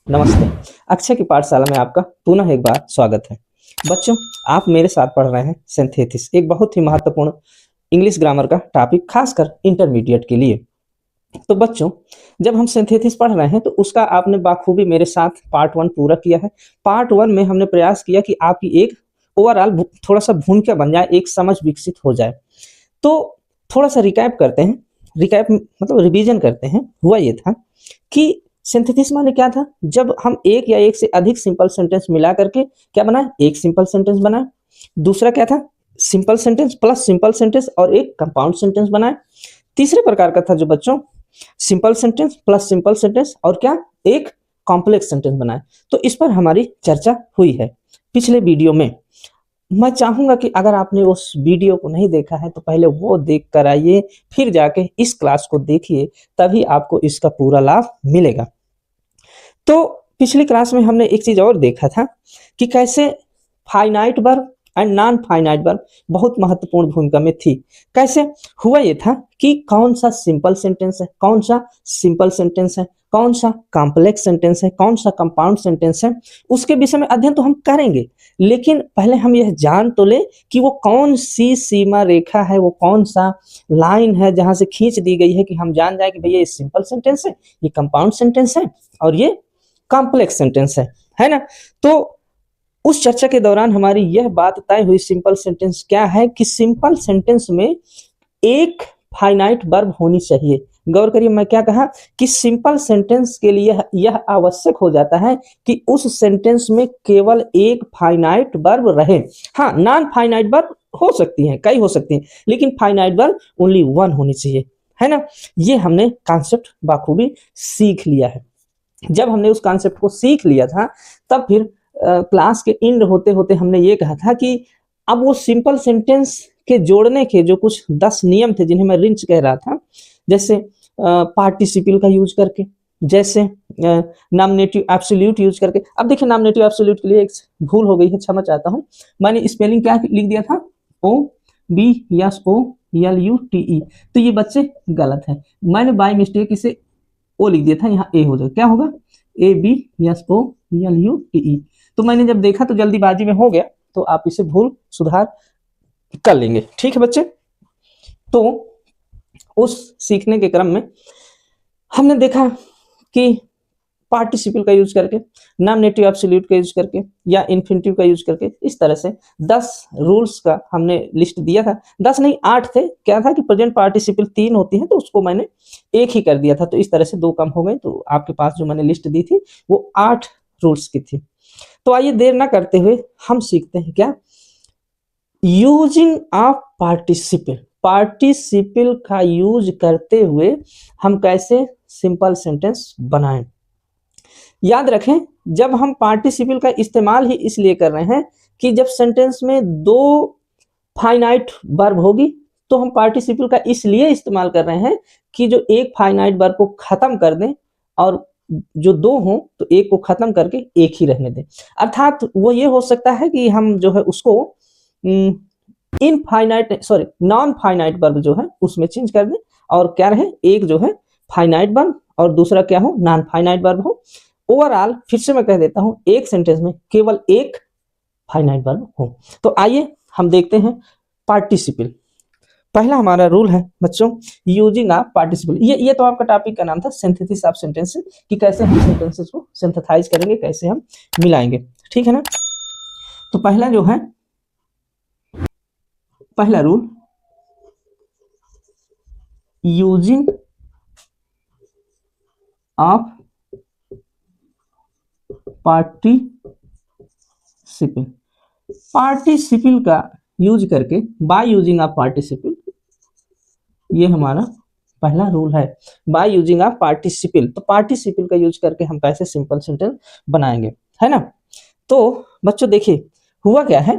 नमस्ते। अक्षय की पाठशाला में आपका पुनः एक बार स्वागत है। बच्चों, आप मेरे साथ पढ़ रहे हैं सिंथेसिस, एक बहुत ही महत्वपूर्ण इंग्लिश ग्रामर का टॉपिक, खासकर इंटरमीडिएट के लिए। तो बच्चों, जब हम सिंथेसिस पढ़ रहे हैं तो उसका आपने बाखूबी मेरे साथ पार्ट 1 पूरा किया है। पार्ट 1 में हमने प्रयास किया कि आपकी एक ओवरऑल थोड़ा-सा भूमिका बन जाए, एक समझ विकसित हो जाए। तो थोड़ा-सा रिकैप करते हैं। रिकैप मतलब रिवीजन करते हैं। हुआ ये था कि सिंथेसिस माने क्या था? जब हम एक या एक से अधिक सिंपल सेंटेंस मिला करके क्या बनाए? एक सिंपल सेंटेंस बनाए। दूसरा क्या था? Simple sentence plus simple sentence और एक कंपाउंड सेंटेंस बनाए। तीसरे प्रकार का था जो बच्चों, simple sentence plus simple sentence और क्या? एक कॉम्प्लेक्स सेंटेंस बनाए। तो इस पर हमारी चर्चा हुई है पिछले वीडियो में। मैं चाहूँगा कि अगर आपने उस वीडियो को नहीं देखा है तो पहले वो देख कर आइए, फिर जाके इस क्लास को देखिए, तभी आपको इसका पूरा लाभ मिलेगा। तो पिछली क्लास में हमने एक चीज़ और देखा था कि कैसे finite verb and non finite verb बहुत महत्वपूर्ण भूमिका में थी। कैसे? हुआ ये था कि कौन सा सिंपल सेंटेंस है, कौन सा सिंपल सेंटेंस है, कौन सा कॉम्प्लेक्स सेंटेंस है, कौन सा कंपाउंड सेंटेंस है, उसके विषय में अध्ययन तो हम करेंगे, लेकिन पहले हम यह जान तो ले कि वो कौन सी सीमा रेखा है, वो कौन सा लाइन है जहां से खींच दी गई है कि हम जान जाए कि भैया ये सिंपल सेंटेंस है, ये कंपाउंड सेंटेंस है और ये कॉम्प्लेक्स सेंटेंस है ना? तो उस चर्चा के दौरान हमारी यह बात तय हुई, सिंपल सेंटेंस क्या है कि सिंपल सेंटेंस में एक फाइनाइट वर्ब होनी चाहिए। गौर करिए, मैं क्या कहा कि सिंपल सेंटेंस के लिए यह आवश्यक हो जाता है कि उस सेंटेंस में केवल एक फाइनाइट वर्ब रहे। हाँ, नॉन फाइनाइट वर्ब हो सकती हैं, कई हो सकती हैं, लेकिन फाइनाइट वर्ब ओनली वन होनी चाहिए, है ना? ये हमने कॉन्सेप्ट बाखूबी सीख लिया है। जब हमने उस कॉन्सेप्ट को सीख लिया था, तब फिर क्लास के एंड होते होते हमने ये कहा था कि अब वो सिंपल सेंटेंस के जोड़ने के जो कुछ 10 नियम थे, जिन्हें मैं रिंच कह रहा था, जैसे पार्टिसिपल का यूज करके, जैसे नॉमिनेटिव एब्सोल्यूट यूज करके। अब देखिए, नॉमिनेटिव एब्सोल्यूट के लिए एक भूल हो गई है, क्षमा चाहता हूँ। मैंने स्पेलिंग क्या लिख दिया था? O B S O L U T E. तो ये बच्चे गलत है, मैंने बाय मिस्टेक इसे ओ लिख दिया था, यहाँ ए हो जाएगा। क्या होगा? A B S O L U T E. तो मैंने जब देखा तो जल्दीबाजी में हो गया, तो आप इसे भूल सुधार कर लेंगे, ठीक है बच्चे? तो उस सीखने के क्रम में हमने देखा कि पार्टिसिपल का यूज करके, नॉमिनेटिव एब्सोल्यूट का यूज करके या इन्फिनिटिव का यूज करके, इस तरह से 10 रूल्स का हमने लिस्ट दिया था। 10 नहीं, 8 थे। क्या था कि प्रेजेंट पार्टिसिपल 3 होती है, तो उसको मैंने एक ही कर दिया था, तो इस तरह से 2 कम हो गए। तो आपके पास जो मैंने लिस्ट दी थी वो 8 रूल्स की थी। तो आइए देर ना करते हुए हम सीखते हैं क्या? Using of participle. पार्टिसिपल का यूज करते हुए हम कैसे सिंपल सेंटेंस बनाएं। याद रखें, जब हम पार्टिसिपल का इस्तेमाल ही इसलिए कर रहे हैं कि जब सेंटेंस में 2 फाइनाइट वर्ब होगी, तो हम पार्टिसिपल का इसलिए इस्तेमाल कर रहे हैं कि जो एक फाइनाइट वर्ब को खत्म कर दें और जो 2 हों तो एक को खत्म करके एक ही रहने दें। अर्थात वो ये हो सकता है कि हम जो है उसको infinite sorry non finite verb जो है उसमें चेंज कर दें, और क्या रहे, एक जो है फाइनाइट वर्ब और दूसरा क्या हो, नॉन फाइनाइट वर्ब हो। ओवरऑल फिर से मैं कह देता हूं, एक सेंटेंस में केवल एक फाइनाइट वर्ब हो। तो आइए हम देखते हैं पार्टिसिपल। पहला हमारा रूल है बच्चों, यूजिंग ऑफ पार्टिसिपल। ये तो आपका टॉपिक का नाम था, सिंथेसिस ऑफ सेंटेंसेस, कि कैसे हम सेंटेंसेस को सिंथेसाइज करेंगे, कैसे हम मिलाएंगे, ठीक है ना? तो पहला जो है, पहला rule, using of participle. Participle का यूज करके, बाय यूजिंग ऑफ पार्टिसिपल, ये हमारा पहला रूल है। बाय यूजिंग ऑफ पार्टिसिपल, तो पार्टिसिपल का यूज करके हम कैसे सिंपल सेंटेंस बनाएंगे, है ना? तो बच्चों देखिए, हुआ क्या है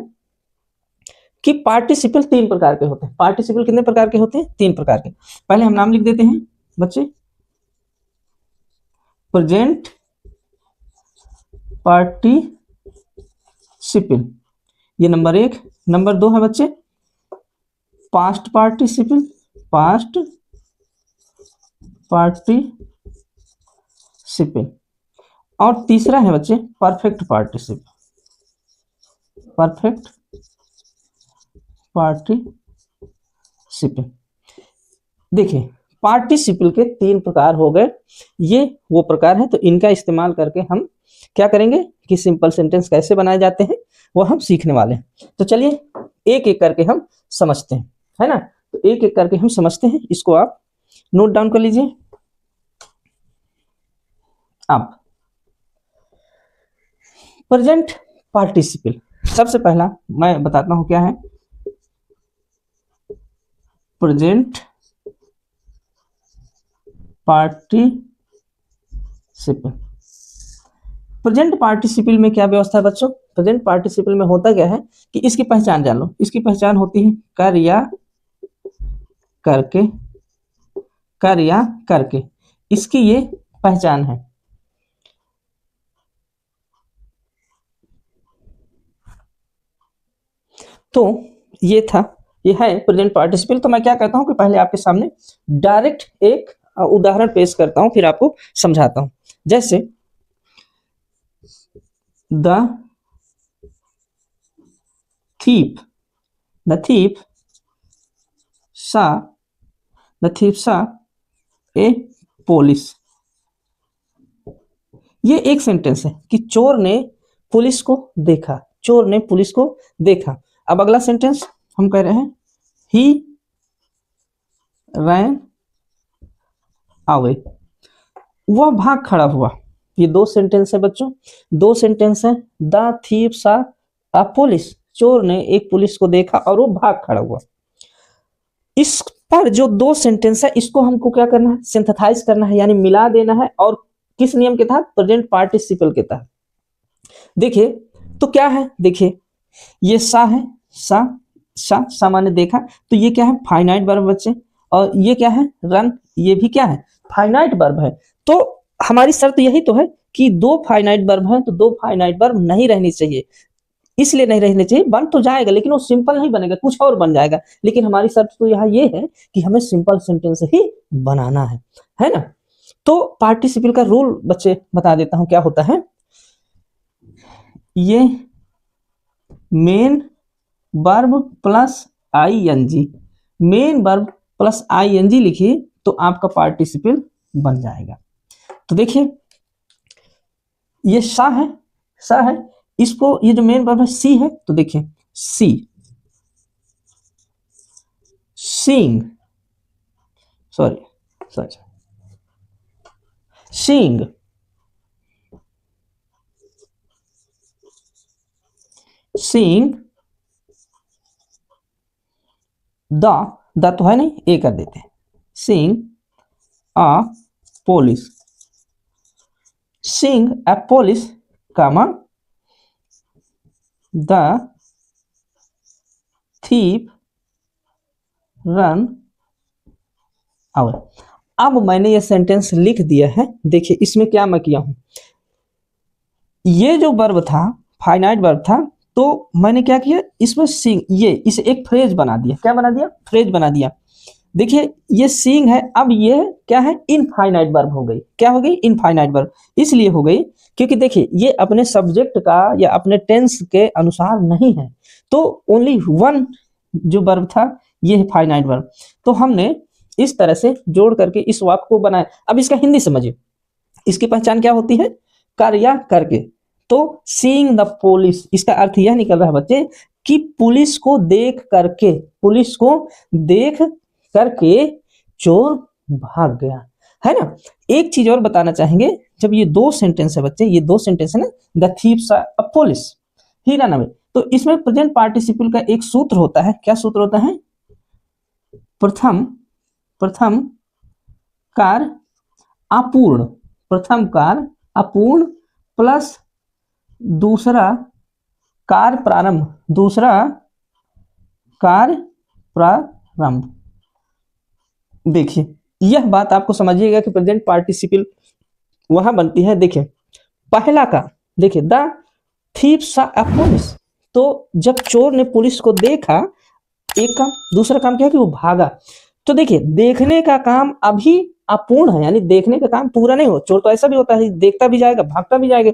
कि पार्टिसिपल 3 प्रकार के होते हैं। पार्टिसिपल कितने प्रकार के होते हैं? 3 प्रकार के। पहले हम नाम लिख देते हैं बच्चे, प्रेजेंट पार्टिसिपल, ये नंबर 1। नंबर 2 है बच्चे पास्ट पार्टिसिपल, पास्ट पार्टिसिपल। और तीसरा है बच्चे परफेक्ट पार्टिसिपल। Perfect participle. देखिए पार्टिसिपल के 3 प्रकार हो गए, ये वो प्रकार है, तो इनका इस्तेमाल करके हम क्या करेंगे कि सिंपल सेंटेंस कैसे बनाए जाते हैं वो हम सीखने वाले हैं। तो चलिए एक एक करके हम समझते हैं, है ना। तो एक एक करके हम समझते हैं, इसको आप नोट डाउन कर लीजिए। अब प्रेजेंट पार्टिसिपल, सबसे पहला मैं बताता हूं क्या है प्रेजेंट पार्टिसिपल। प्रेजेंट पार्टिसिपल में क्या व्यवस्था है बच्चों? प्रेजेंट पार्टिसिपल में होता क्या है कि इसकी पहचान जान लो। इसकी पहचान होती है कर या करके, कर या करके, इसकी ये पहचान है। तो ये था, ये है प्रेजेंट पार्टिसिपल। तो मैं क्या कहता हूं कि पहले आपके सामने डायरेक्ट एक उदाहरण पेश करता हूं, फिर आपको समझाता हूं। जैसे the thief, the thief saw, the thief saw a police। ये एक सेंटेंस है कि चोर ने पुलिस को देखा, चोर ने पुलिस को देखा। अब अगला सेंटेंस हम कह रहे हैं he ran away, वह भाग खड़ा हुआ। ये 2 सेंटेंस है बच्चों, 2 सेंटेंस है। द थीफ सा अ पुलिस, चोर ने एक पुलिस को देखा और वो भाग खड़ा हुआ। इस पर जो 2 सेंटेंस है इसको हमको क्या करना है, सिंथेसाइज करना है, यानी मिला देना है। और किस नियम के तहत? प्रेजेंट पार्टिसिपल के तहत। देखिए तो क्या है, देखिए ये सा है, सा माने देखा, तो ये क्या है फाइनाइट वर्ब बच्चे। और ये क्या है रन, ये भी क्या है फाइनाइट वर्ब है। तो हमारी शर्त यही तो है कि 2 फाइनाइट वर्ब है, तो 2 फाइनाइट वर्ब नहीं रहनी चाहिए। इसलिए नहीं रहनी चाहिए, बन तो जाएगा लेकिन वो सिंपल नहीं बनेगा, कुछ और बन जाएगा। लेकिन हमारी शर्त तो यहाँ ये है कि हमें सिंपल सेंटेंस ही बनाना है ना। तो पार्टिसिपल का रूल बच्चे बता देता हूं क्या होता है। ये main verb plus ING, main verb plus ING लिखिए तो आपका पार्टिसिपल बन जाएगा। तो देखिए ये सा है, सा है, इसको ये जो मेन वर्ब है सी है, तो देखिए see, seeing, sorry seeing, seeing the तो है नहीं, ए कर देते हैं, seeing a police, seeing a police comma the thief run away। अब मैंने ये सेंटेंस लिख दिया है। देखिए इसमें क्या मैं किया हूं, ये जो वर्ब था फाइनाइट वर्ब था, तो मैंने क्या किया इसमें सीइंग, ये इसे एक फ्रेज बना दिया। क्या बना दिया? फ्रेज बना दिया। देखिए ये सीइंग है, अब ये क्या है इनफाइनाइट वर्ब हो गई। क्या हो गई? Infinite verb. इसलिए हो गई क्योंकि देखिए ये अपने सब्जेक्ट का या अपने टेंस के अनुसार नहीं है, तो ओनली वन जो वर्ब था ये है फाइनाइट वर्ब। तो हमने इस तरह से जोड़ करके इस वाक्य को बनाया। अब इसका हिंदी समझिए, इसकी पहचान क्या होती है? कर या करके। तो सीइंग द पुलिस, इसका अर्थ यह निकल रहा है बच्चे कि पुलिस को देख करके, पुलिस को देख करके चोर भाग गया, है ना। एक चीज और बताना चाहेंगे, जब ये 2 सेंटेंस है बच्चे, ये 2 सेंटेंस है ना, द थीफ सा अ पुलिस, ही रन अवे, तो इसमें प्रेजेंट पार्टिसिपल का एक सूत्र होता है। क्या सूत्र होता है? प्रथम कार अपूर्ण, प्रथम कार अपूर्ण प्लस दूसरा कार प्रारंभ, दूसरा कार प्रारंभ। देखिए यह बात आपको समझिएगा कि प्रेजेंट पार्टिसिपल वहां बनती है। देखिए पहला का, देखिए द थीफ सा अ पुलिस, तो जब चोर ने पुलिस को देखा, एक काम। दूसरा काम क्या है कि वो भागा। तो देखिए देखने का काम अभी अपूर्ण है, यानी देखने का काम पूरा नहीं हो। चोर तो ऐसा भी होता है, देखता भी जाएगा भागता भी जाएगा।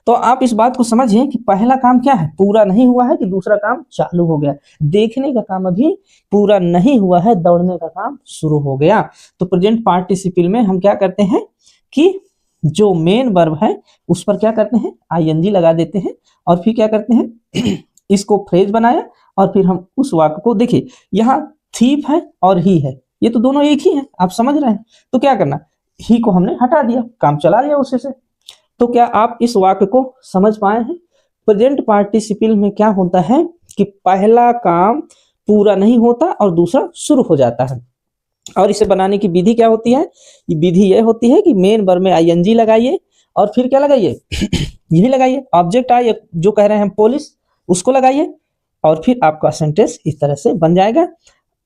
तो आप इस बात को समझिए कि पहला काम क्या है, पूरा नहीं हुआ है, कि दूसरा काम चालू हो गया। देखने का काम अभी पूरा नहीं हुआ है, दौड़ने का काम शुरू हो गया। तो प्रेजेंट पार्टिसिपल में हम क्या करते हैं कि जो मेन वर्ब है उस पर क्या करते हैं, आईएनजी लगा देते हैं, और फिर क्या करते हैं इसको फ्रेज बनाया, और फिर हम उस वाक्य को, देखिए यहाँ थीप है और ही है, ये तो दोनों एक ही है, आप समझ रहे हैं। तो क्या करना, ही को हमने हटा दिया, काम चला लिया उसी से। तो क्या आप इस वाक्य को समझ पाए हैं? प्रेजेंट पार्टिसिपल में क्या होता है कि पहला काम पूरा नहीं होता और दूसरा शुरू हो जाता है। और इसे बनाने की विधि क्या होती है, ये विधि यह होती है कि मेन वर्ब में आईएनजी लगाइए, और फिर क्या लगाइए यही लगाइए, ऑब्जेक्ट आए जो कह रहे हैं पुलिस, उसको लगाइए, और फिर आपका सेंटेंस इस तरह से बन जाएगा।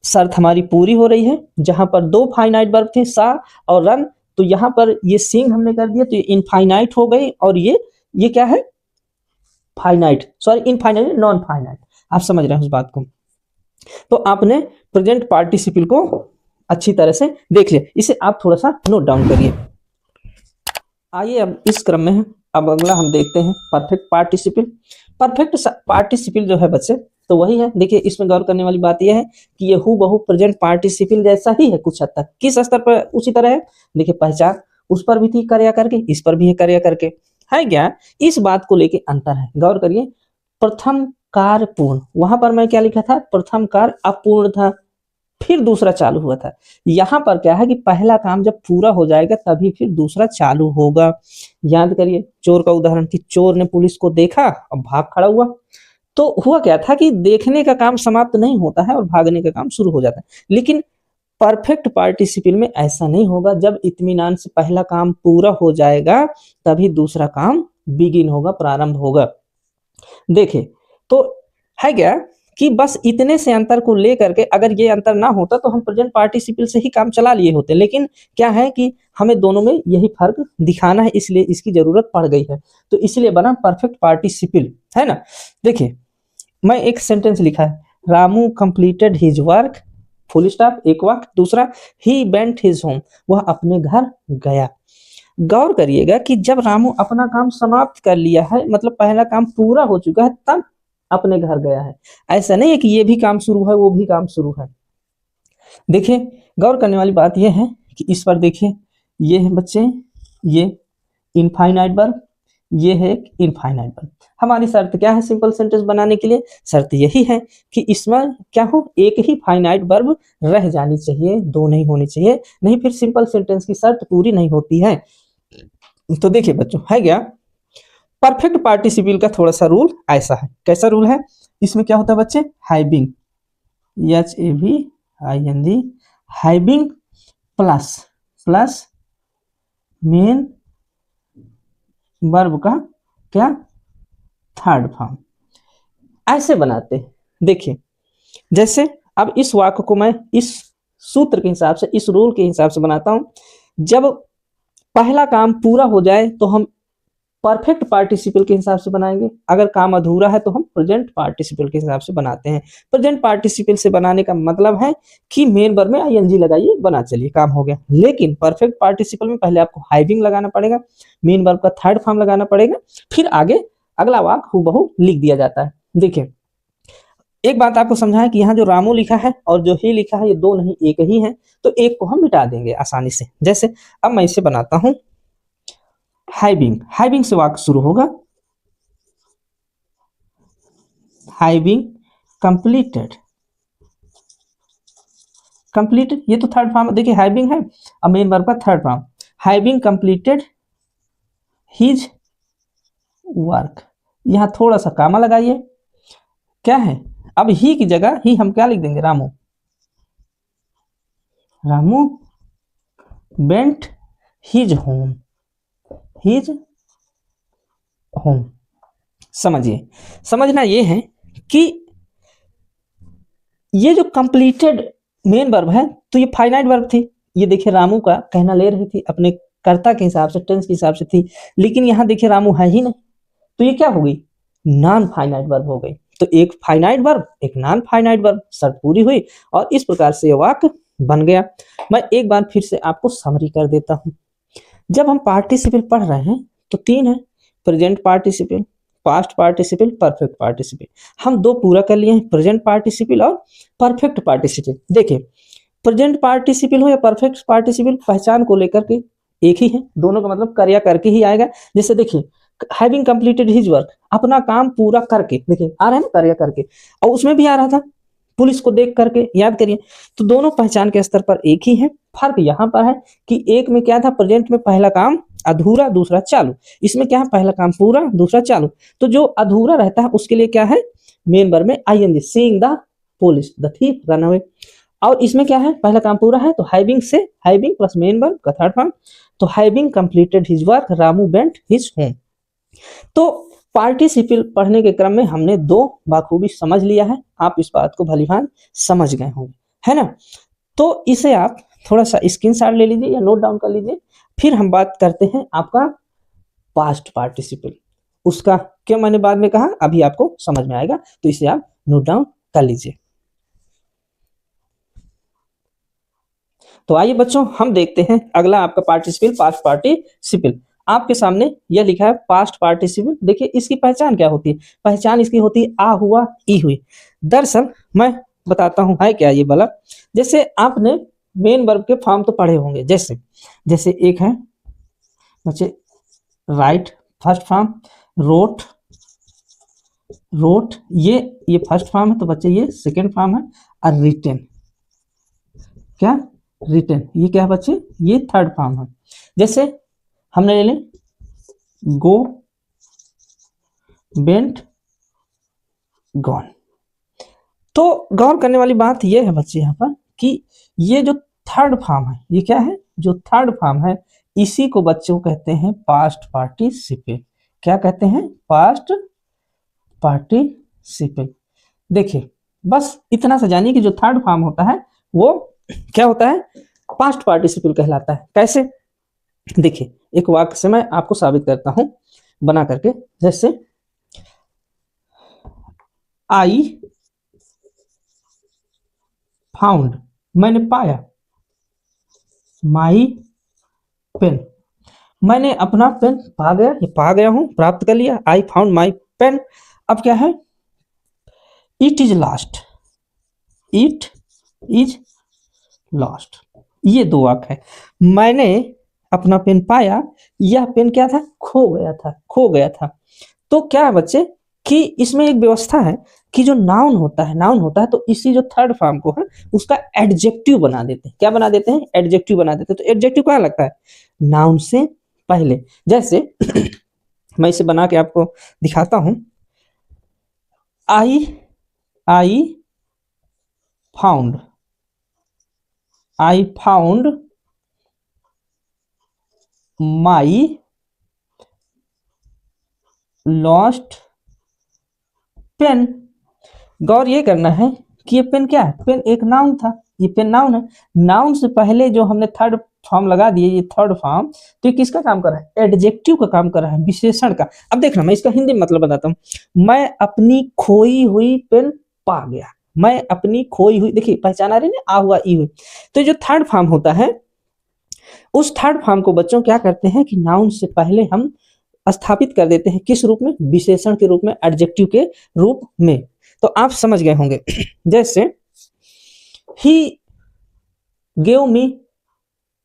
शर्त हमारी पूरी हो रही है। जहां पर दो फाइनाइट वर्ब थे, सा और रन, तो यहाँ पर ये सिंग हमने कर दिया, तो ये इनफाइनाइट हो गई, और ये क्या है, finite, sorry infinite non finite. आप समझ रहे हैं उस बात को। तो आपने प्रेजेंट पार्टिसिपल को अच्छी तरह से देख लिया, इसे आप थोड़ा सा नोट डाउन करिए। आइए अब इस क्रम में अब अगला हम देखते हैं परफेक्ट पार्टिसिपल। परफेक्ट पार्टिसिपल जो है बच्चे, तो वही है। देखिए इसमें गौर करने वाली बात यह है कि ये हूबहू प्रेजेंट पार्टिसिपल जैसा ही है कुछ हद तक। किस स्तर पर उसी तरह है, देखिए पहचान उस पर भी थी कार्य करके, इस पर भी है कार्य करके, है क्या, इस बात को लेके अंतर है। गौर करिए, प्रथम कार्य पूर्ण, वहां पर मैं क्या लिखा था, प्रथम कार्य अपूर्ण था, फिर दूसरा चालू हुआ था। यहां पर क्या है कि पहला काम जब पूरा हो जाएगा तभी फिर दूसरा चालू होगा। याद करिए चोर का उदाहरण कि चोर ने पुलिस को देखा और भाग खड़ा हुआ। तो हुआ क्या था कि देखने का काम समाप्त नहीं होता है और भागने का काम शुरू हो जाता है। लेकिन परफेक्ट पार्टिसिपल में ऐसा नहीं होगा। जब इत्मीनान से पहला काम पूरा हो जाएगा तभी दूसरा काम बिगिन होगा, प्रारंभ होगा। देखिए तो है क्या कि बस इतने से अंतर को लेकर के, अगर ये अंतर ना होता तो हम प्रेजेंट पार्टिसिपल से ही काम चला लिए होते। लेकिन क्या है कि हमें दोनों में यही फर्क दिखाना है, इसलिए इसकी जरूरत पड़ गई है। तो इसलिए बना परफेक्ट पार्टिसिपल, है ना। देखिए मैं एक सेंटेंस लिखा है, Ramu completed his work, full stop, एक वाक्य। दूसरा, ही वेंट हिज होम, वह अपने घर गया। गौर करिएगा कि जब रामू अपना काम समाप्त कर लिया है, मतलब पहला काम पूरा हो चुका है, तब अपने घर गया है। ऐसा नहीं है कि ये भी काम शुरू है वो भी काम शुरू है। देखिए गौर करने वाली बात यह है कि इस पर देखिए, ये है बच्चे, ये इनफाइनाइट वर्ब, ये है इनफाइनाइट वर्ब। हमारी शर्त क्या है सिंपल सेंटेंस बनाने के लिए, शर्त यही है कि इसमें क्या हो, एक ही फाइनाइट वर्ब रह जानी चाहिए, दो नहीं होनी चाहिए, नहीं फिर सिंपल सेंटेंस की शर्त पूरी नहीं होती है। तो देखिए बच्चों, है क्या, परफेक्ट पार्टिसिपल का थोड़ा सा रूल ऐसा है। कैसा रूल है, इसमें क्या होता है बच्चे, having, HAVING, having plus main verb का क्या, थर्ड फॉर्म, ऐसे बनाते हैं। देखिए जैसे अब इस वाक्य को मैं इस सूत्र के हिसाब से, इस रूल के हिसाब से बनाता हूं। जब पहला काम पूरा हो जाए तो हम परफेक्ट पार्टिसिपल के हिसाब से बनाएंगे, अगर काम अधूरा है तो हम प्रेजेंट पार्टिसिपल के हिसाब से बनाते हैं। प्रेजेंट पार्टिसिपल से बनाने का मतलब है कि मेन वर्ब में आईएनजी लगाइए, बना चलिए, काम हो गया। लेकिन परफेक्ट पार्टिसिपल में पहले आपको हैविंग लगाना पड़ेगा, मेन वर्ब का थर्ड फॉर्म लगाना पड़ेगा, फिर आगे अगला वाक्य हूबहू लिख दिया जाता है। देखिए एक बात आपको समझाएं कि यहाँ जो रामू लिखा है और जो ही लिखा है ये दो नहीं एक ही है, तो एक को हम मिटा देंगे आसानी से। जैसे अब मैं इसे बनाता हूं, हैविंग से वाक्य शुरू होगा, हैविंग कंप्लीटेड, ये तो थर्ड फॉर्म, देखिए हैविंग है, अब मेन वर्ब का third form, having completed his work, यहां थोड़ा सा कामा लगाइए, क्या है, अब ही की जगह ही हम क्या लिख देंगे, रामू वेंट हिज होम, समझिए, समझना ये है कि ये जो कंप्लीटेड मेन वर्ब है तो ये फाइनाइट वर्ब थी। ये देखिए रामू का कहना ले रही थी, अपने कर्ता के हिसाब से, टेंस के हिसाब से थी, लेकिन यहां देखिए रामू है ही नहीं, तो ये क्या हो गई, नॉन फाइनाइट वर्ब हो गई। तो एक फाइनाइट वर्ब, एक नॉन फाइनाइट वर्ब, शर्त पूरी हुई, और इस प्रकार से ये वाक्य बन गया। मैं एक बार फिर से आपको समरी कर देता हूं। जब हम पार्टिसिपल पढ़ रहे हैं तो तीन है, present participle, past participle, perfect participle. हम दो पूरा कर लिए हैं, प्रेजेंट पार्टिसिपल और परफेक्ट पार्टिसिपल। देखिए, प्रेजेंट पार्टिसिपल हो या परफेक्ट पार्टिसिपल, पहचान को लेकर के एक ही है, दोनों का मतलब कार्य करके ही आएगा। जैसे देखिए, हैविंग कंप्लीटेड हिज वर्क, अपना काम पूरा करके, देखिए आ रहा है ना कार्य करके, और उसमें भी आ रहा था पुलिस को देख करके, याद करिए। तो दोनों पहचान के स्तर पर एक ही है। फर्क यहाँ पर है कि एक में क्या था, प्रेजेंट में पहला काम अधूरा, दूसरा चालू। इसमें क्या है, पहला काम पूरा, दूसरा चालू। तो जो अधूरा रहता है उसके लिए क्या है, मेन वर्ब में ING, seeing the police, the thief run away. और इसमें क्या है, पहला काम पूरा है तो हैविंग से, हैविंग प्लस मेन वर्ब का थर्ड फॉर्म, तो having completed his work Ramu went his home. तो पार्टिसिपल पढ़ने के क्रम में हमने दो बाखूबी समझ लिया है, आप इस बात को भलीभांति समझ गए होंगे, है ना। तो इसे आप थोड़ा सा स्क्रीनशॉट ले लीजिए या नोट डाउन कर लीजिए। फिर हम बात करते हैं आपका पास्ट पार्टिसिपल। उसका क्यों मैंने बाद में कहा, अभी आपको समझ में आएगा, तो इसे आप नोट डाउन कर लीजिए। तो आइए बच्चों, हम देखते हैं अगला आपका पार्टिसिपल, पास्ट पार्टिसिपल। आपके सामने यह लिखा है पास्ट पार्टिसिपल। देखिए इसकी पहचान क्या होती है, पहचान इसकी होती है आ हुआ, ई हुई। दरअसल मैं बताता हूं है क्या ये वाला। जैसे आपने मेन वर्ब के फॉर्म तो पढ़े होंगे, जैसे जैसे एक है बच्चे write, first form, wrote, wrote ये फर्स्ट फॉर्म है, तो बच्चे ये सेकंड फॉर्म है। और रिटेन, क्या, रिटेन, ये क्या है बच्चे, ये थर्ड फॉर्म है। जैसे हमने ले लें गो, बेंट, गॉन। तो गौर करने वाली बात यह है बच्चे यहाँ पर कि ये जो थर्ड फॉर्म है, ये क्या है, जो थर्ड फॉर्म है, इसी को बच्चों कहते हैं पास्ट पार्टिसिपल। क्या कहते हैं, पास्ट पार्टिसिपल। देखिए बस इतना सा जानिए कि जो थर्ड फॉर्म होता है वो क्या होता है, पास्ट पार्टिसिपल कहलाता है। कैसे, देखिए एक वाक्य से मैं आपको साबित करता हूं बना करके। जैसे आई फाउंड, मैंने पाया, माई पेन, मैंने अपना पेन पा गया, ये पा गया हूं, प्राप्त कर लिया, आई फाउंड माई पेन। अब क्या है, it is last, it is lost. ये दो वाक्य है। मैंने अपना पेन पाया, यह पेन क्या था, खो गया था, खो गया था। तो क्या है बच्चे कि इसमें एक व्यवस्था है कि जो नाउन होता है, नाउन होता है तो इसी जो थर्ड फॉर्म को है उसका एडजेक्टिव बना देते हैं। क्या बना देते हैं, एडजेक्टिव बना देते हैं। तो एडजेक्टिव क्या लगता है, नाउन से पहले। जैसे मैं इसे बना के आपको दिखाता हूं। I I found, I found my lost pen. गौर ये करना है कि ये पेन क्या है, पेन एक नाउन था, ये पेन नाउन है। नाउन से पहले जो हमने थर्ड फॉर्म लगा दिए, ये थर्ड फॉर्म, तो ये किसका काम कर रहा है, एडजेक्टिव का काम कर रहा है, विशेषण का। अब देखना मैं इसका हिंदी मतलब बताता हूं। मैं अपनी खोई हुई पेन पा गया, मैं अपनी खोई हुई, देखिए पहचान आ रही है ना, आ हुआ ई हुई। तो जो थर्ड फॉर्म होता है, उस थर्ड फॉर्म को बच्चों क्या करते हैं कि नाउन से पहले हम स्थापित कर देते हैं, किस रूप में, विशेषण के रूप में, एडजेक्टिव के रूप में। तो आप समझ गए होंगे। जैसे he gave me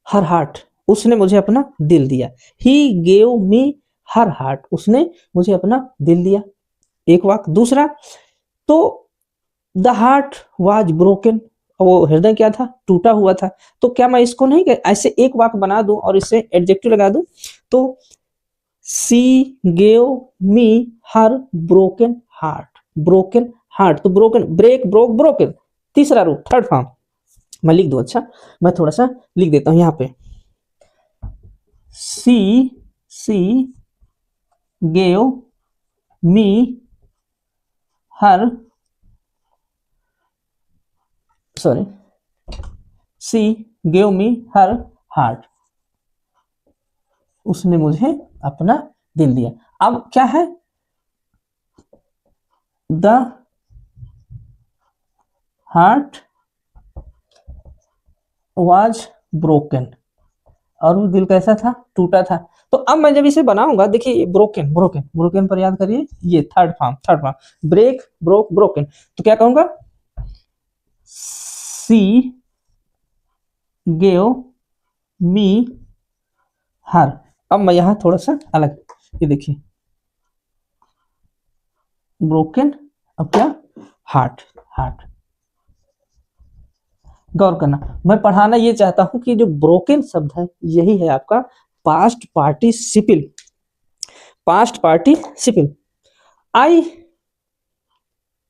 her heart, उसने मुझे अपना दिल दिया। He gave me her heart, उसने मुझे अपना दिल दिया, एक वाक्य। दूसरा, तो द हार्ट वाज ब्रोकन, वो हृदय क्या था, टूटा हुआ था। तो क्या मैं इसको नहीं ऐसे एक वाक्य बना दूं और इससे एडजेक्टिव लगा दूं, तो सी गेव मी हर ब्रोकन हार्ट, ब्रोकन हार्ट, तो ब्रोकन, ब्रेक, ब्रोक, ब्रोकन, तीसरा रूप, थर्ड फॉर्म। मैं लिख दूं, अच्छा मैं थोड़ा सा लिख देता हूं यहाँ पे। सी गेव मी हर, सॉरी, सी गेव मी हर हार्ट, उसने मुझे अपना दिल दिया। अब क्या है, द हार्ट वाज ब्रोकन, और वो दिल कैसा था, टूटा था। तो अब मैं जब इसे बनाऊंगा, देखिए ब्रोकन ब्रोकन ब्रोकन पर याद करिए, ये third form break broke broken, तो क्या कहूंगा, सी गेव मी हर। अब मैं यहां थोड़ा सा अलग, ये देखिए ब्रोकन, अब क्या, हार्ट हार्ट। गौर करना, मैं पढ़ाना ये चाहता हूं कि जो ब्रोकन शब्द है यही है आपका past participle, past participle. I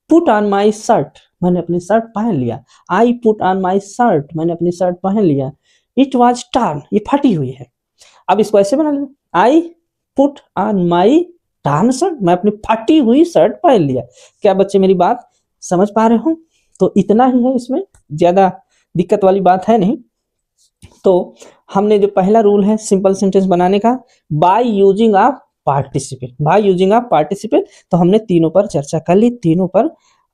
put on my shirt, मैंने अपनी शर्ट पहन लिया। I put on my shirt, मैंने अपनी शर्ट पहन लिया। इट वॉज टर्न, ये फटी हुई है। अब इसको ऐसे बना लेना, I put on my turn shirt, मैं अपनी फटी हुई शर्ट पहन लिया। क्या बच्चे मेरी बात समझ पा रहे हो? तो इतना ही है, इसमें ज्यादा दिक्कत वाली बात है नहीं। तो हमने जो पहला रूल है सिंपल सेंटेंस बनाने का, by using of participle, by using of participle, तो हमने तीनों पर चर्चा कर ली, तीनों पर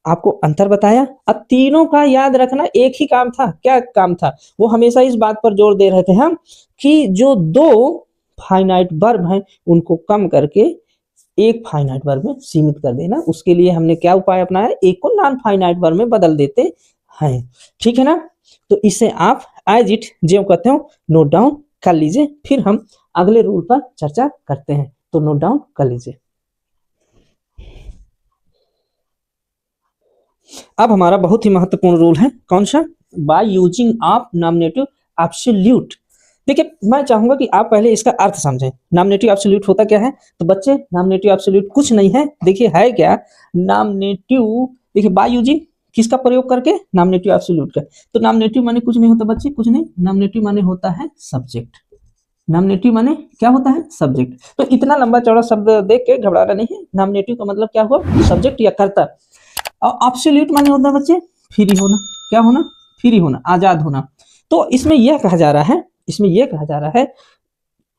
आपको अंतर बताया। अब तीनों का याद रखना एक ही काम था, क्या काम था, वो हमेशा इस बात पर जोर दे रहे थे हम कि जो दो फाइनाइट वर्ब हैं उनको कम करके एक फाइनाइट वर्ब में सीमित कर देना। उसके लिए हमने क्या उपाय अपनाया, एक को नॉन फाइनाइट वर्ब में बदल देते हैं। ठीक है ना? तो इसे आप एज इट जो कहते हो नोट डाउन कर लीजिए, फिर हम अगले रूल पर चर्चा करते हैं। तो नोट डाउन कर लीजिए। अब हमारा बहुत ही महत्वपूर्ण रूल है, कौन सा, by using of nominative absolute. देखिए मैं चाहूंगा कि आप पहले इसका अर्थ समझें, नॉमिनेटिव एब्सोल्यूट होता क्या है। तो बच्चे नॉमिनेटिव एब्सोल्यूट कुछ नहीं है, देखिए है क्या, नॉमिनेटिव, देखिए बाय यूजिंग किसका प्रयोग करके, नॉमिनेटिव एब्सोल्यूट का। तो नॉमिनेटिव माने कुछ नहीं होता बच्चे, कुछ नहीं, नॉमिनेटिव माने होता है सब्जेक्ट, नॉमिनेटिव माने क्या होता है, सब्जेक्ट। तो इतना लंबा चौड़ा शब्द देख के घबराना नहीं है, नॉमिनेटिव का मतलब क्या हुआ, सब्जेक्ट या कर्ता। और एब्सोल्यूट माने होता है बच्चे फ्री होना, क्या होना, फ्री होना, आजाद होना। तो इसमें यह कहा जा रहा है, इसमें यह कहा जा रहा है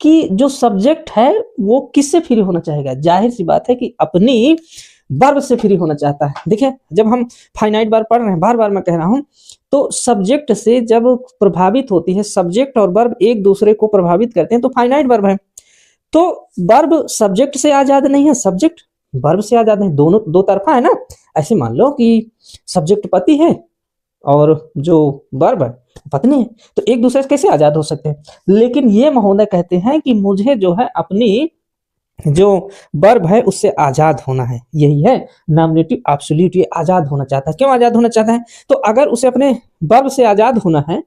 कि जो सब्जेक्ट है वो किससे फ्री होना चाहेगा, जाहिर सी बात है कि अपनी वर्ब से फ्री होना चाहता है। देखिए जब हम फाइनाइट बार पढ़ रहे हैं, बार बार मैं कह रहा हूं, तो सब्जेक्ट से जब प्रभावित होती है, सब्जेक्ट और वर्ब एक दूसरे को प्रभावित करते हैं तो फाइनाइट वर्ब है। तो वर्ब सब्जेक्ट से आजाद नहीं है, सब्जेक्ट वर्ब से आजाद है, दोनों दो तरफा है ना। ऐसे मान लो कि सब्जेक्ट पति है और जो वर्ब है पत्नी है, तो एक दूसरे से कैसे आजाद हो सकते हैं। लेकिन ये महोदय कहते हैं कि मुझे जो है अपनी जो वर्ब है उससे आजाद होना है, यही है नॉमिनेटिव एब्सोल्यूट, ये आजाद होना चाहता है। क्यों आजाद होना चाहता है, तो अगर उसे अपने वर्ब से आजाद होना है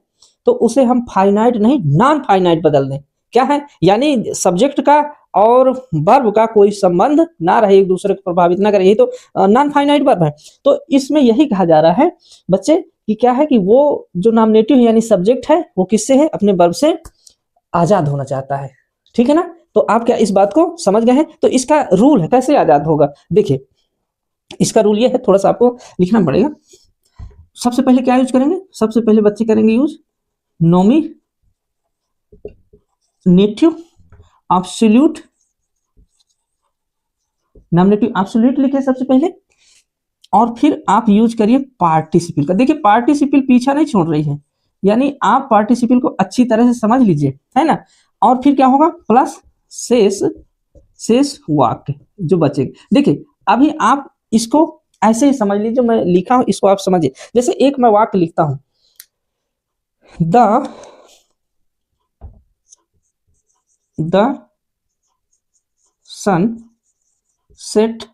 तो उसे हम फाइनाइट नहीं नॉन फाइनाइट बदल दें। क्या है, यानी सब्जेक्ट का और वर्ब का कोई संबंध ना रहे, एक दूसरे को प्रभावित ना करे, यही तो नॉन फाइनाइट वर्ब है। तो इसमें यही कहा जा रहा है बच्चे कि क्या है कि वो जो नॉमिनेटिव यानी सब्जेक्ट है वो किससे है, अपने वर्ब से आजाद होना चाहता है। ठीक है ना? तो आप क्या इस बात को समझ गए हैं? तो इसका रूल है कैसे आजाद होगा, देखिए इसका रूल ये है, थोड़ा सा आपको लिखना पड़ेगा। सबसे पहले क्या यूज करेंगे, सबसे पहले बच्चे करेंगे use nominative absolute, nominative absolute लिखे सबसे पहले, और फिर आप यूज करिए पार्टिसिपल का। देखिए पार्टिसिपल पीछा नहीं छोड़ रही है, यानी आप पार्टिसिपल को अच्छी तरह से समझ लीजिए, है ना। और फिर क्या होगा, प्लस शेष, शेष वाक्य जो बचेगा। देखिए अभी आप इसको ऐसे ही समझ लीजिए, मैं लिखा हूं इसको आप समझिए। जैसे एक मैं वाक्य लिखता हूं, the sun set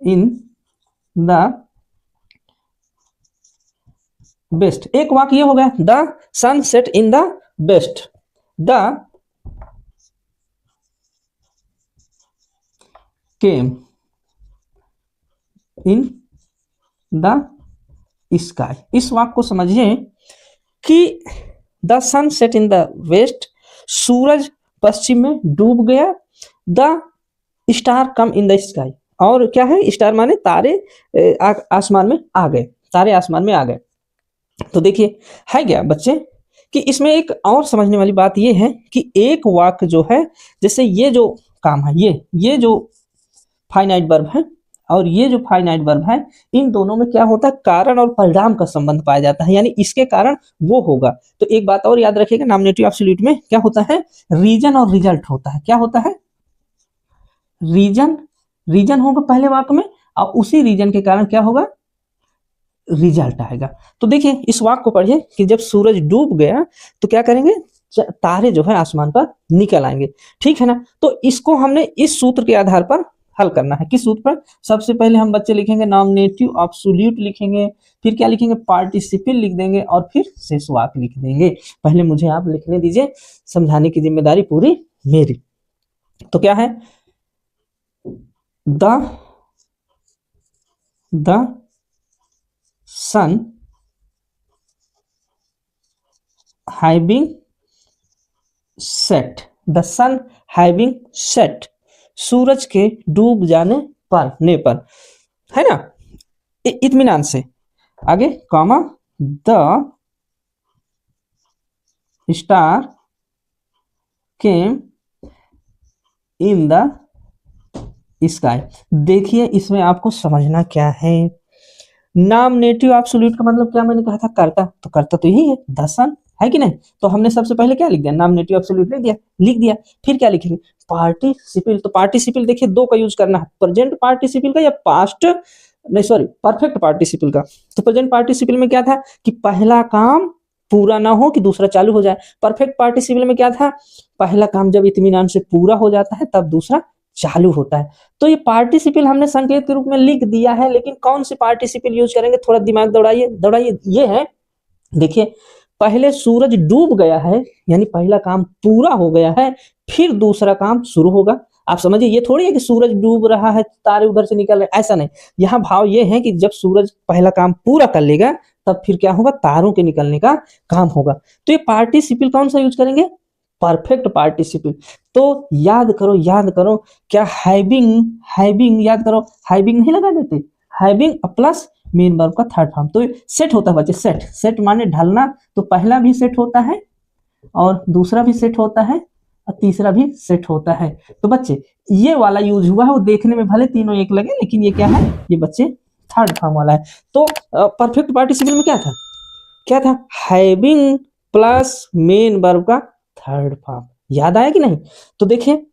in the best, एक वाक्य ये हो गया, the sun set in the best, the came in the sky. इस वाक्य को समझिए कि the sun set in the west, सूरज पश्चिम में डूब गया, the star come in the sky, और क्या है, स्टार माने तारे आसमान में आ गए, तारे आसमान में आ गए। तो देखिए है क्या बच्चे कि इसमें एक और समझने वाली बात यह है कि एक वाक्य जो है, जैसे ये जो काम है, ये जो फाइनाइट वर्ब है, और ये जो फाइनाइट वर्ब है, इन दोनों में क्या होता है, कारण और परिणाम का संबंध पाया जाता है, यानी इसके कारण वो होगा। तो एक बात और याद रखिएगा, नॉमिनेटिव एब्सोल्यूट में क्या होता है, रीजन और रिजल्ट होता है। क्या होता है, रीजन, रीजन होगा पहले वाक्य में, और उसी रीजन के कारण क्या होगा, रिजल्ट आएगा। तो देखिए इस वाक्य को पढ़िए कि जब सूरज डूब गया तो क्या करेंगे, तारे जो है आसमान पर निकल आएंगे। ठीक है ना। तो इसको हमने इस सूत्र के आधार पर हल करना है। किस सूत्र पर, सबसे पहले हम बच्चे लिखेंगे नॉमिनेटिव एब्सोल्यूट लिखेंगे, फिर क्या लिखेंगे, पार्टिसिपल लिख देंगे, और फिर शेष वाक्य लिख देंगे। पहले मुझे आप लिखने दीजिए, समझाने की जिम्मेदारी पूरी मेरी। तो क्या है, the sun having set, the sun having set, सूरज के डूब जाने पर, ने पर, है ना, इत्मीनान से। आगे comma, the star came in the sky. देखिए इसमें आपको समझना क्या है, नॉमिनेटिव एब्सोल्यूट का मतलब क्या, मैंने कहा था कर्ता, तो कर्ता तो यही है, द सन, है कि नहीं। तो हमने सबसे पहले क्या लिख दिया, नॉमिनेटिव एब्सोल्यूट लिख दिया। फिर क्या लिखेंगे, पार्टिसिपल। तो पार्टिसिपल देखिए दो का यूज करना है, प्रेजेंट पार्टिसिपल का या पास्ट, नहीं सॉरी, परफेक्ट पार्टिसिपल का। तो प्रेजेंट पार्टिसिपल में क्या था कि पहला काम पूरा ना हो कि दूसरा चालू हो जाए। परफेक्ट पार्टिसिपल में क्या था, पहला काम जब इत्मीनान से पूरा हो जाता है तब दूसरा चालू होता है। तो ये पार्टिसिपल हमने संकेत के रूप में लिख दिया है, लेकिन कौन सी पार्टिसिपल यूज करेंगे, थोड़ा दिमाग दौड़ाइए दौड़ाइए। ये है, देखिए पहले सूरज डूब गया है, यानी पहला काम पूरा हो गया है, फिर दूसरा काम शुरू होगा। आप समझिए, ये थोड़ी है कि सूरज डूब रहा है तारे उधर से निकल रहे, ऐसा नहीं। यहाँ भाव ये है कि जब सूरज पहला काम पूरा कर लेगा तब फिर क्या होगा, तारों के निकलने का काम होगा। तो ये पार्टिसिपल कौन सा यूज करेंगे, परफेक्ट पार्टिसिपल। तो याद करो क्या, हैविंग याद करो, हैविंग नहीं लगा देते, हैविंग प्लस मेन वर्ब का थर्ड फॉर्म। तो सेट होता है बच्चे, सेट माने ढलना। तो पहला भी सेट होता है और दूसरा भी सेट होता है और तीसरा भी सेट होता है। तो बच्चे ये वाला यूज हुआ है, वो देखने में भले तीनों एक लगे, लेकिन ये क्या है, ये बच्चे थर्ड फॉर्म वाला है। तो परफेक्ट पार्टिसिपल में क्या था, हैविंग प्लस मेन वर्ब का थर्ड फॉर्म। याद आया कि नहीं। तो देखिए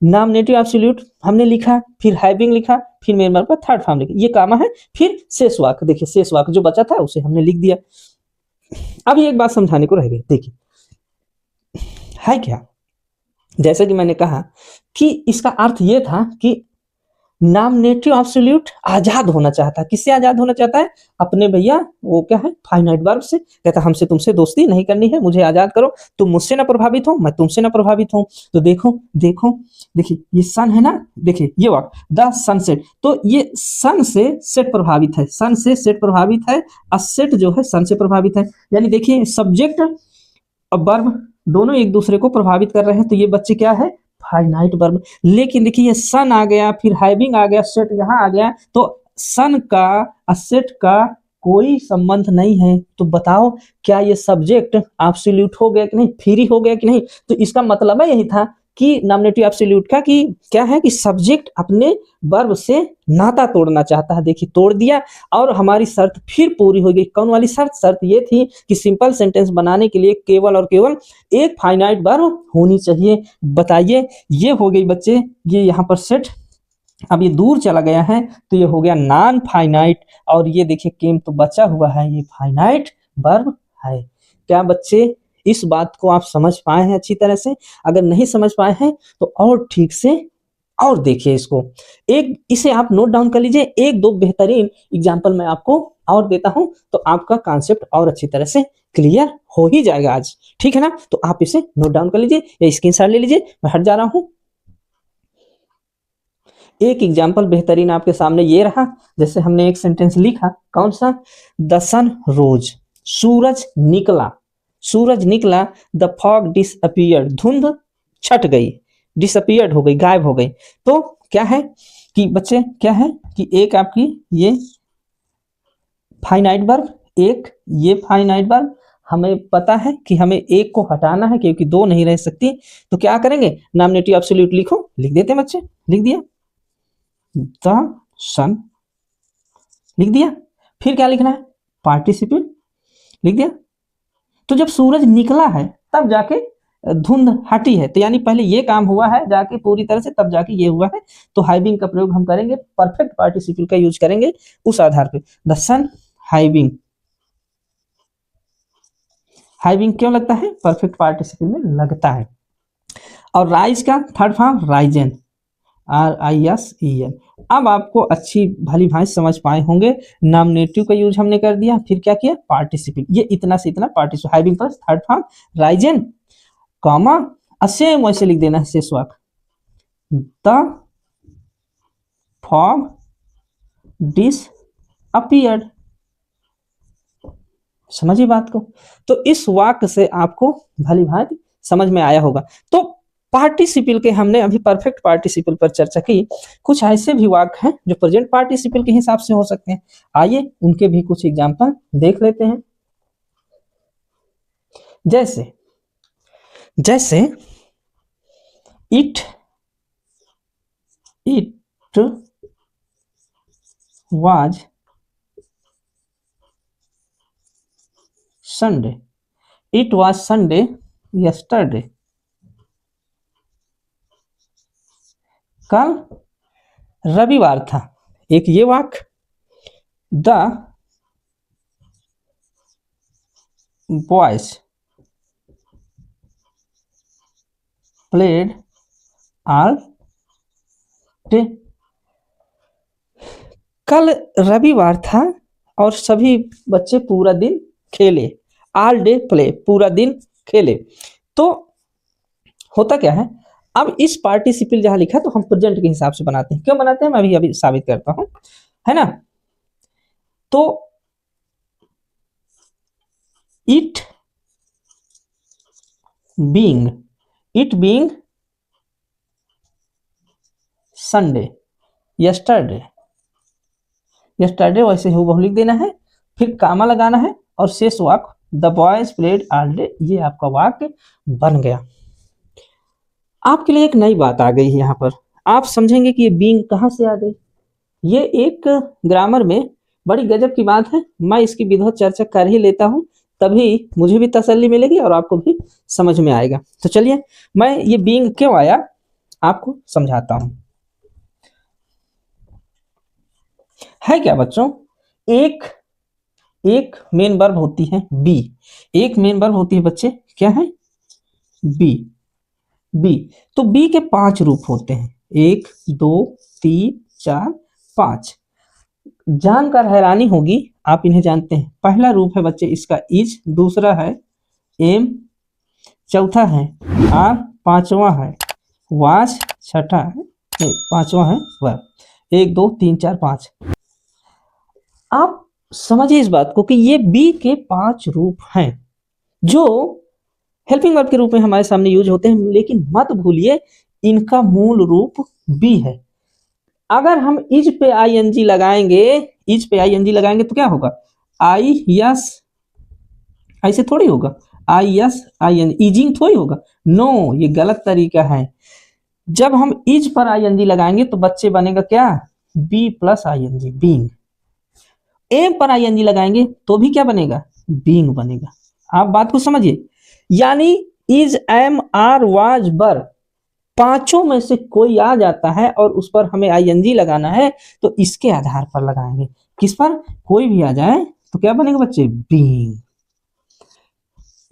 नॉमिनेटिव एब्सोल्यूट हमने लिखा, फिर हैविंग लिखा, फिर मेन वर्ब का थर्ड फॉर्म लिखा, ये काम है। फिर शेष वाक्य, देखिए शेष वाक्य जो बचा था उसे हमने लिख दिया। अभी एक बात समझाने को रह गई, देखिए है क्या, जैसे कि मैंने कहा कि इसका अर्थ ये था कि नॉमिनेटिव एब्सोल्यूट आजाद होना चाहता है। किससे आजाद होना चाहता है, अपने भैया वो क्या है, फाइनाइट वर्ब से। कहता है हमसे तुमसे दोस्ती नहीं करनी है, मुझे आजाद करो, तुम मुझसे ना प्रभावित हो, मैं तुमसे ना प्रभावित हूं। तो देखो देखिए ये सन है ना, देखिए ये वाक द सनसेट, तो ये सन से सेट प्रभावित है, सन से सेट प्रभावित है, सेट जो है सन से प्रभावित है। यानी देखिए सब्जेक्ट और वर्ब दोनों एक दूसरे को प्रभावित कर रहे हैं। तो ये बच्चे क्या है, फाइनाइट वर्ब। लेकिन देखिए ये सन आ गया, फिर हैविंग आ गया, सेट यहाँ आ गया, तो सन का सेट का कोई संबंध नहीं है। तो बताओ क्या ये सब्जेक्ट एब्सोल्यूट हो गया कि नहीं, फ्री हो गया कि नहीं। तो इसका मतलब है यही था कि नॉमिनेटिव एब्सोल्यूट का कि क्या है कि सब्जेक्ट अपने वर्ब से नाता तोड़ना चाहता है। देखिए तोड़ दिया, और हमारी शर्त फिर पूरी हो गई। कौन वाली शर्त, शर्त ये थी कि सिंपल सेंटेंस बनाने के लिए केवल और केवल एक फाइनाइट वर्ब होनी चाहिए। बताइए ये हो गई बच्चे, ये यहाँ पर सेट, अब ये दूर चला गया है तो ये हो गया नॉन फाइनाइट, और ये देखिए केम तो बचा हुआ है, ये फाइनाइट वर्ब है। क्या बच्चे इस बात को आप समझ पाए हैं अच्छी तरह से। अगर नहीं समझ पाए हैं तो और ठीक से और देखिए इसको, एक इसे आप नोट डाउन कर लीजिए। एक दो बेहतरीन एग्जांपल मैं आपको और देता हूं तो आपका कॉन्सेप्ट और अच्छी तरह से क्लियर हो ही जाएगा आज, ठीक है ना। तो आप इसे नोट डाउन कर लीजिए या स्क्रीनशॉट ले लीजिए, मैं हट जा रहा हूं। एक एग्जाम्पल बेहतरीन आपके सामने ये रहा, जैसे हमने एक सेंटेंस लिखा, कौन सा, द सन रोज, सूरज निकला, सूरज निकला, द फॉग डिसअपियर्ड, धुंध छट गई, डिसअपियर्ड हो गई, गायब हो गई। तो क्या है कि बच्चे, क्या है कि एक आपकी ये फाइनाइट वर्ब, एक ये फाइनाइट वर्ब, हमें पता है कि हमें एक को हटाना है क्योंकि दो नहीं रह सकती। तो क्या करेंगे, नॉमिनेटिव एब्सोल्यूट लिखो, लिख देते हैं बच्चे, लिख दिया, द सन लिख दिया। फिर क्या लिखना है, पार्टिसिपल लिख दिया। तो जब सूरज निकला है तब जाके धुंध हटी है, तो यानी पहले ये काम हुआ है जाके पूरी तरह से, तब जाके ये हुआ है। तो हाइबिंग का प्रयोग हम करेंगे, परफेक्ट पार्टिसिपल का यूज करेंगे उस आधार पे। द सन हाइबिंग, हाइबिंग क्यों लगता है, परफेक्ट पार्टिसिपल में लगता है। और राइज का थर्ड फॉर्म राइजन, RISEN। अब आपको अच्छी भली भांति समझ पाए होंगे, नॉमिनेटिव का यूज हमने कर दिया, फिर क्या किया, पार्टिसिपल, ये इतना से इतना पार्टिसिपल, हाइबिंग पर third form Ryzen, comma, same वैसे लिख देना है शेष वाक्य, द फॉग डिसअपीयर्ड। समझिए बात को। तो इस वाक्य से आपको भली भांति समझ में आया होगा। तो पार्टिसिपल के हमने अभी परफेक्ट पार्टिसिपल पर चर्चा की। कुछ ऐसे भी वाक्य हैं जो प्रेजेंट पार्टिसिपल के हिसाब से हो सकते हैं, आइए उनके भी कुछ एग्जांपल देख लेते हैं। जैसे जैसे it was Sunday, it was Sunday yesterday, कल रविवार था। एक ये वाक्य, the boys played all day, कल रविवार था और सभी बच्चे पूरा दिन खेले, ऑल डे प्ले, पूरा दिन खेले। तो होता क्या है, अब इस पार्टिसिपल जहां लिखा तो हम प्रेजेंट के हिसाब से बनाते हैं। क्यों बनाते हैं, मैं अभी अभी साबित करता हूं, है ना। तो it being Sunday yesterday, yesterday वैसे ही बहु लिख देना है, फिर कामा लगाना है और शेष वाक्य the boys played all day, ये आपका वाक्य बन गया। आपके लिए एक नई बात आ गई है यहाँ पर, आप समझेंगे कि ये बीइंग कहाँ से आ गई। ये एक ग्रामर में बड़ी गजब की बात है, मैं इसकी विधिवत चर्चा कर ही लेता हूँ, तभी मुझे भी तसल्ली मिलेगी और आपको भी समझ में आएगा। तो चलिए मैं ये बीइंग क्यों आया आपको समझाता हूँ। है क्या बच्चों, एक मेन वर्ब होती है बी, एक मेन वर्ब होती है बच्चे, क्या है, बी। तो बी के 5 रूप होते हैं, 1 2 3 4 5। जानकर हैरानी होगी, आप इन्हें जानते हैं। पहला रूप है बच्चे इसका इज, दूसरा है एम, चौथा है आर, पांचवा है वाज, छठा है पांचवा है वर्ब। 1 2 3 4 5। आप समझिए इस बात को कि ये बी के 5 रूप हैं जो हेल्पिंग वर्ब के रूप में हमारे सामने यूज होते हैं, लेकिन मत भूलिए इनका मूल रूप बी है। अगर हम इज पे आईएनजी लगाएंगे, इज पे आईएनजी लगाएंगे तो क्या होगा, आई यस, ऐसे थोड़ी होगा, आई यस आई एन, इजिंग थोड़ी होगा, नो, ये गलत तरीका है। जब हम इज पर आईएनजी लगाएंगे तो बच्चे बनेगा क्या, be plus ING, being. Am पर आईएनजी लगाएंगे तो भी क्या बनेगा, बीइंग बनेगा। आप बात को समझिए, यानी इज, एम, आर, वाज, वर, पांचों में से कोई आ जाता है और उस पर हमें आईएनजी लगाना है तो इसके आधार पर लगाएंगे। किस पर, कोई भी आ जाए तो क्या बनेगा बच्चे, बीइंग।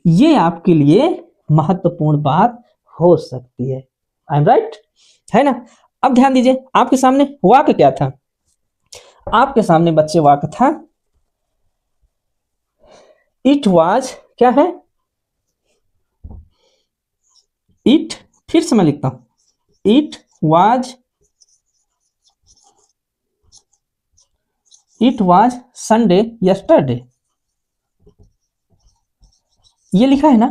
ये आपके लिए महत्वपूर्ण बात हो सकती है, आई एम राइट, है ना। अब ध्यान दीजिए, आपके सामने वाक्य क्या था, आपके सामने बच्चे वाक्य था इट वाज, क्या है, इट, फिर से मैं लिखता हूं, इट वाज संडे यस्टरडे, ये लिखा है ना।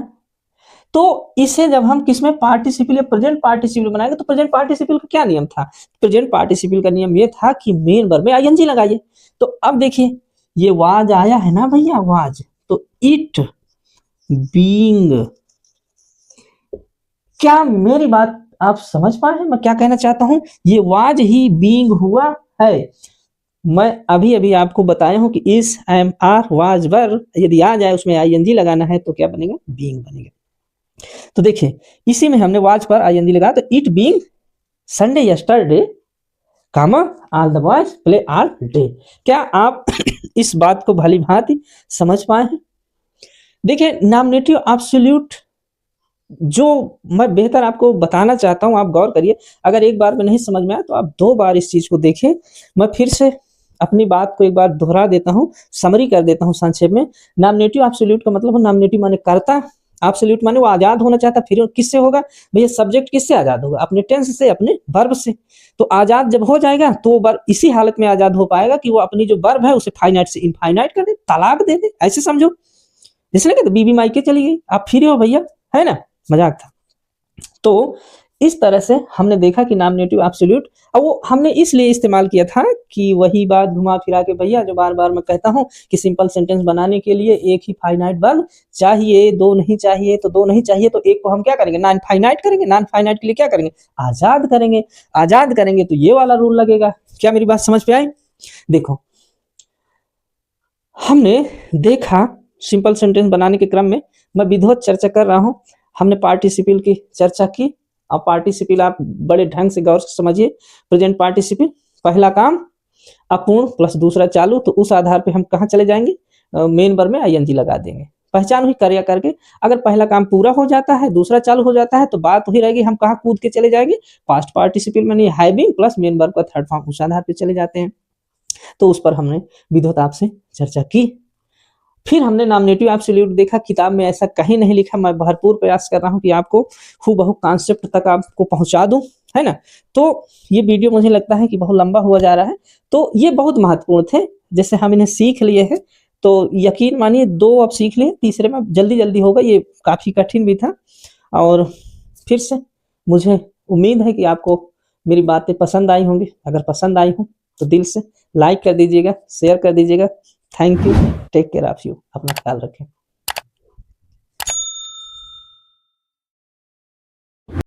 तो इसे जब हम किसमें, पार्टिसिपल या प्रेजेंट पार्टिसिपल बनाएंगे तो प्रेजेंट पार्टिसिपल का क्या नियम था, प्रेजेंट पार्टिसिपल का नियम ये था कि मेन वर्ब में आईएनजी लगाइए। तो अब देखिए ये वाज आया है ना भैया, वाज, तो इट बीइंग, क्या मेरी बात आप समझ पाए हैं मैं क्या कहना चाहता हूं, ये वाज ही बीइंग हुआ है। मैं अभी अभी आपको बताया हूं कि इस, एम, आर, वाज, वर, यदि आ जाए उसमें आईएनजी लगाना है तो क्या बनेगा, बीइंग बनेगा। तो देखिए इसी में हमने वाज पर आईएनजी लगाया, तो it being Sunday yesterday comma all the boys play all day. क्या आप इस बात को भली भांति समझ पाए हैं? देखिए नॉमिनेटिव एब्सोल्यूट जो मैं बेहतर आपको बताना चाहता हूं, आप गौर करिए। अगर एक बार में नहीं समझ में आया तो आप 2 बार इस चीज को देखें। मैं फिर से अपनी बात को एक बार दोहरा देता हूं, समरी कर देता हूं संक्षेप में। नॉमिनेटिव एब्सोल्यूट का मतलब, नॉमिनेटिव माने कर्ता, एब्सोल्यूट माने वो आजाद होना चाहता, फिर किससे होगा भैया, सब्जेक्ट किससे आजाद होगा, अपने टेंस से, अपने वर्ब से। तो आजाद जब हो जाएगा तो वो वर्ब इसी हालत में आजाद हो पाएगा कि वो अपनी जो वर्ब है उसे फाइनाइट से इनफाइनाइट कर दे, तलाक दे दे, ऐसे समझो। इसलिए कहते बीबी मायके चली गई, आप फ्री हो भैया, है ना, मजाक था। तो इस तरह से हमने देखा कि नॉमिनेटिव एब्सोल्यूट, और वो हमने इसलिए इस्तेमाल किया था कि वही बात घुमा फिरा के भैया जो बार बार मैं कहता हूं कि सिंपल सेंटेंस बनाने के लिए एक ही फाइनाइट वर्ब चाहिए, दो नहीं चाहिए। तो दो नहीं चाहिए तो एक को हम क्या करेंगे, नॉन फाइनाइट करेंगे, नॉन फाइनाइट के लिए क्या करेंगे, आजाद करेंगे। आजाद करेंगे तो ये वाला रूल लगेगा। क्या मेरी बात समझ पे आई? देखो हमने देखा सिंपल सेंटेंस बनाने के क्रम में, मैं विधिवत चर्चा कर रहा हूं, हमने पार्टिसिपल की चर्चा की। अब पार्टिसिपल आप बड़े ढंग से गौर से समझिए। प्रेजेंट पार्टिसिपल, पहला काम अपूर्ण प्लस दूसरा चालू, तो उस आधार पे हम कहाँ चले जाएंगे, मेन वर्ब में आईएनजी लगा देंगे। पहचान हुई कार्य करके। अगर पहला काम पूरा हो जाता है, दूसरा चालू हो जाता है, तो बात वही रहेगी, हम कहाँ कूद के चले जाएंगे, पास्ट पार्टिसिपल में हैविंग प्लस मेन वर्ब का थर्ड फॉर्म, उस आधार पे चले जाते हैं। तो उस पर हमने विधिवत आपसे चर्चा की। फिर हमने नॉमिनेटिव एब्सोल्यूट देखा, किताब में ऐसा कहीं नहीं लिखा, मैं भरपूर प्रयास कर रहा हूं कि आपको हूबहू कॉन्सेप्ट तक आपको पहुंचा दूं, है ना। तो ये वीडियो मुझे लगता है कि बहुत लंबा हुआ जा रहा है, तो ये बहुत महत्वपूर्ण थे। जैसे हम इन्हें सीख लिए हैं तो यकीन मानिए 2 अब सीख लिए, तीसरे में जल्दी जल्दी होगा। ये काफी कठिन भी था। और फिर से मुझे उम्मीद है कि आपको मेरी बातें पसंद आई होंगी। अगर पसंद आई हो तो दिल से लाइक कर दीजिएगा, शेयर कर दीजिएगा। Thank you, take care of you, अपना ख्याल रखें।